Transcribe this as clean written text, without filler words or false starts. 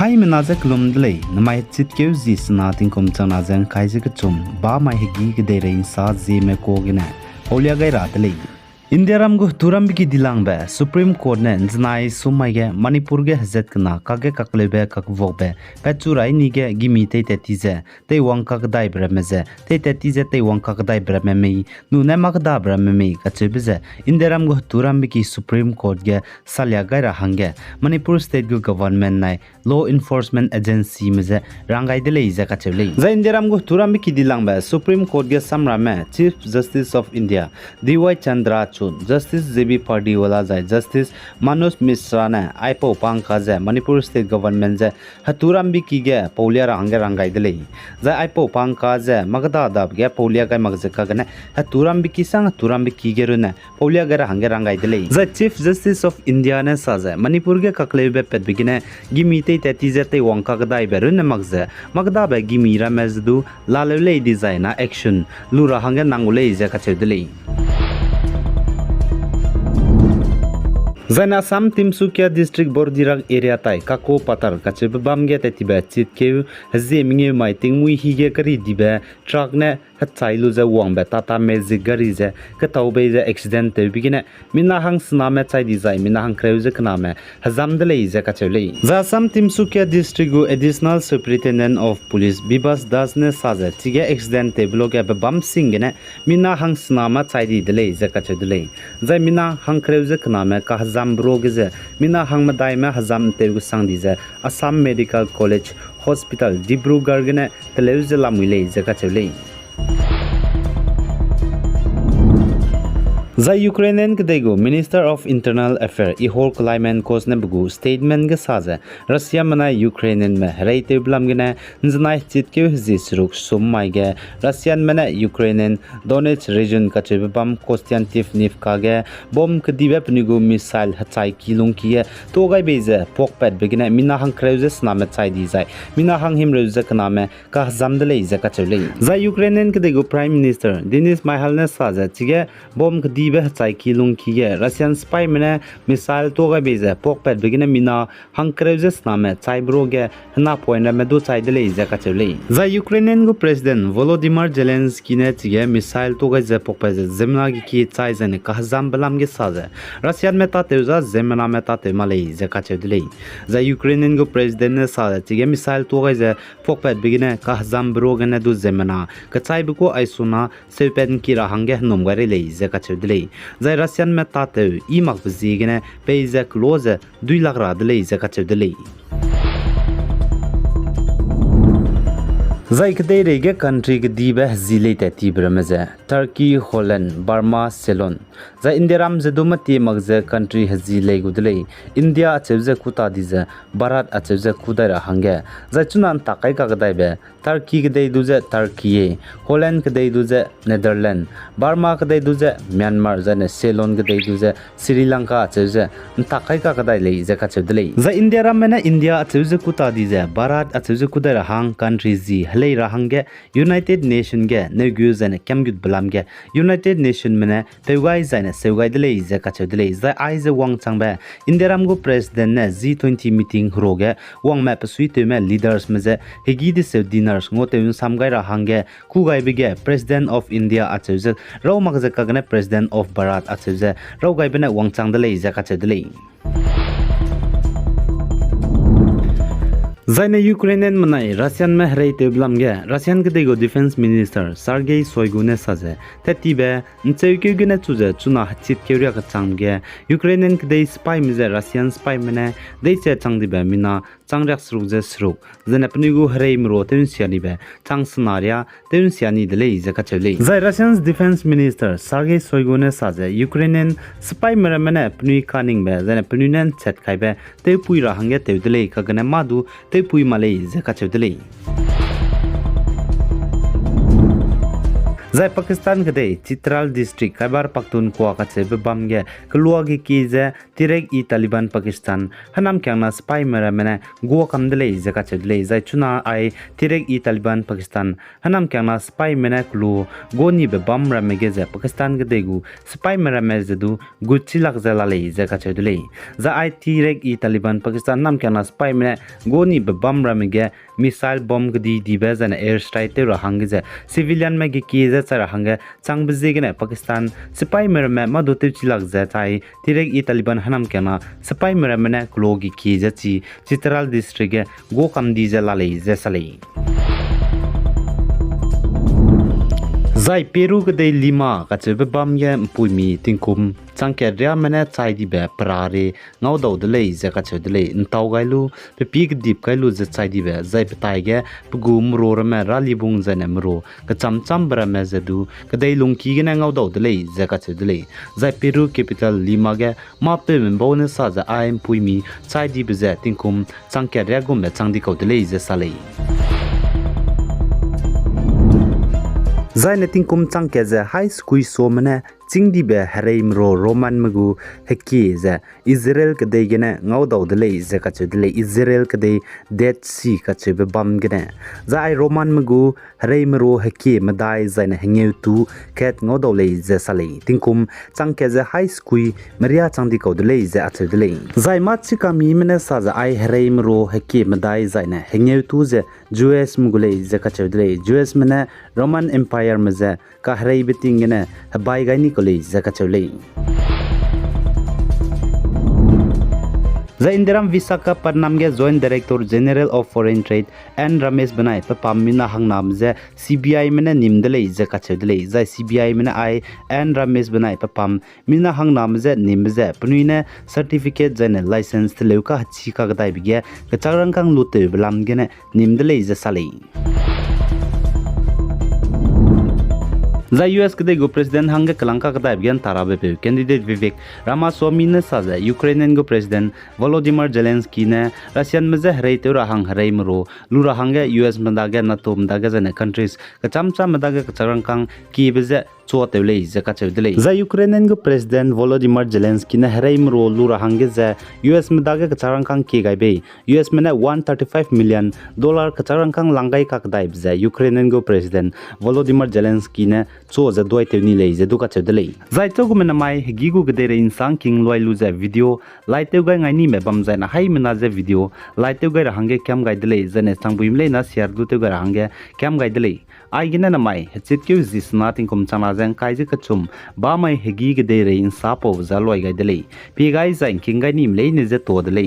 Hai menazak lumdlei namai chitkeu zi snating komchang nazang kaise ke chum ba mai hegi ke derein sa Zeme ko gina olia gai ratlei India ramgu turam biki dilang be Supreme Court ne znai sumai ge Manipur ge hazet kana kage kaklebe kakvok be pechurai ni ge gimi te tize te wangka dai bremeze te tize te wangka dai brememe nu ne magda brememe kachebeze India ramgu turam biki Supreme Court ge salya gai rahange Manipur state gu government nai law enforcement agency meze rangai de lei za kachebele za India ramgu turam biki dilang be Supreme Court ge samrame Chief Justice of India DY Chandra Justice Zeme party wala jai Justice Manoj Mishra ne aipo pangka je Manipur state government je haturam bi ki ge paulia rangai dele ja aipo pangka je magda dab ge paulia gai magje ka gane haturam bi ki sang haturam bi ki ge rune paulia ga rangai dele ja Chief Justice of India ne sa je Manipur ge kakle be pet bigine gimi te ti je te wangka ga dai be rune magje magda be gimi ra mezdu lalele design action lura hange nangule je ka chedele Zana Sam Timsukia district bordirak area tai kako patar kache bamge tetiba chitkeu Zeme mai tingmui hige kari dibe truck ne hatsailu za wangbe tata magic gari je kataube je accident te bigine mina hang sname chai design mina hang kreuze kname hazam dele je kachele za Sam Timsukia district gu additional superintendent of police Bibas Das ne saza tige accident te bloge bam singene mina hang snama chai di dele je kachele za mina hang kreuze kname ka Zambro gize mina hangma daima hazam tegu sangdize Assam Medical College Hospital Dibrugarh gene televize lamule jaka chele za Ukrainian kdego Minister of Internal Affairs ihor climate cause ne bugu statement ge saze Russia mana Ukrainian me reite blam gene znai chitke zisruk summai ge Russian mana Ukrainian Donetsk region ka chebam Konstantiv Nivka ge bom kdibe pnigu missile hachai kilung ki to gai beze pokpet begine mina hang kreuze sname chai di jai mina hang him reuze kname ka zamdele je ka chele za Ukrainian kdego Prime Minister Denis Mihal ne saze chige bom kdi be chai kilung ki Russian spy mene missile to ga beze pokpet begine mina hang kreuze sname chai broge na point me do chai dele je ka chele za Ukrainian go President Volodymyr Zelensky ne chige missile to ga je pokpet zemna ki chai jane ka zam balam ge saze Russian meta teuza zemna meta te malai je ka chele za Ukrainian go President ne saze chige missile to ga je pokpet begine ka zam broge ne do zemna ka chai buko aisuna sepen ki rahange nom ga re le je ka chele za Russian meta te imak bzigene peize close 2 lakh ra dele je ka chele Zaikde rege country ke dibe zile te tibremeze Turkey Holland Burma Ceylon za Indiaram zedumati magze country hazile gudle India achevze kuta dize Bharat achevze kudara hange za chunan takai ka gdaibe Turkey ke dei duze Turkey Holland ke dei duze Netherlands Burma ke dei duze Myanmar za ne Ceylon ke dei duze Sri Lanka achevze takai ka gdaile je ka chevdle za Indiaram mena India achevze kuta dize Bharat achevze kudara hang country zi Halei rahange United Nation ge negu zane kemgud blamge United Nation mene peugai zane seugai dele je kachedele za aize wang changbe Indiaram go president ne G20 meeting roge wang map suite me leaders meze hegi de se dinners ngote un samgai rahange kugai bige president of India acheze raw magze kagne president of Bharat acheze raw gai bene wang chang dele je kachedele Zaine Ukrainian manai Russian me hreite blamge Russian kdego defense minister Sergei Shoigu ne saze tetibe ncheuke gune chuze chuna hachit keuria ka changge Ukrainian kdei spy mize Russian spy mene deiche changdibe mina changryak srukje sruk zene pnigu hreim ro teun sianibe changsnaria teun siani dele je ka chele zai Russian defense minister Sergei Shoigu ne saze Ukrainian spy mene pni kaning be zene pnunen chet khaibe te puira hange te dele ka gane madu te pui malai je ka chedele Zai Pakistan gade Chitral district Khyber Pakhtunkhwa ka chebe bam ge klua gi ki je tirek I Taliban Pakistan hanam kyangna spy mera mena go kam dele je ka chedle zai chuna ai tirek I Taliban Pakistan hanam kyangna spy mena klu go ni be bam ra mege je Pakistan gade gu spy mera me je du guchi lak jala le je ka chedle za ai tirek I Taliban Pakistan nam kyangna spy mena go ni be bam ra mege missile bomb gdi di be zan air strike te ra hang je civilian me gi ki je chara hang chang bje ge Pakistan spy mera me ma do te chilak je tai tirek I Taliban hanam kyana spy mera me na klo gi ki je chi Chitral district ge go kam di je la le je sale Zai Peru gade lima ka chebe bam ye mpui tingkum changke ria mena chai di be prare ngau do de lei je ka chhe de lei ntau gailu pe pig dip gailu je chai di be zai petai ge pugu mro rama rali bung je ne mro ka cham cham bra me je du kadai lung ki ge na ngau do de lei je ka chhe de lei zai Peru capital lima ge ma pe men bo ne sa za ai mpui mi chai di be je tingkum changke ria gum me chang di ko de lei je sa lei Zai neting kum chang ke ze high school so mane ching di be hareim ro roman magu hekki ze Israel ke de gene ngau daw de le ze ka che de le Israel ke de dead sea ka che be bam gene zai roman magu hareim ro hekki madai zai na hengeu tu ket ngau daw le ze sale tingkum chang ke ze high school maria chang di ko de le ze a che de le zai ma chi ka mi mene sa za ai hareim ro hekki madai zai na hengeu tu ze US magu le ze ka che de le US mene Roman Empire maze ka harai beting gene bai gaini college zaka chole The Indiram Visakhapatnam ge Joint Director General of Foreign Trade and Ramesh Banai pa pamina hangnam je CBI mena nimdele je ka chedele za CBI mena I and Ramesh Banai pa pam mina hangnam je nimje pnuine certificate jane license teleuka chi ka gadai bige ka charang kang lute blam gene nimdele je salei The US kade go president hange kalanka kata abgan tarabe pe candidate Vivek Ramaswamy ne saza Ukrainian go president Volodymyr Zelensky ne Russian meze hrai te rahang hrai mro lu rahange US mandaga NATO mandaga jane countries kachamcha mandaga kacharangkang ki beze cho te le je ka chedele za Ukrainian go president Volodymyr Zelensky ne hrai mro lu rahange za US mandaga kacharangkang ki gaibe US mena $135 million kacharangkang langai ka kadai bze Ukrainian go president Volodymyr Zelensky ne so za doi te ni le je du ka chedele zai to gu mena mai gi gu gede re insang king loi lu za video lai te ga ngai ni me bam za na hai mena za video lai te ga hange kyam gai dele za ne sang buim le na share du te ga hange kyam gai dele ai gina na mai chit kyu zis nothing kum chana jang kai je ka chum ba mai hegi gede re insa po za loi gai dele pi gai za king gai ni le ne je to dele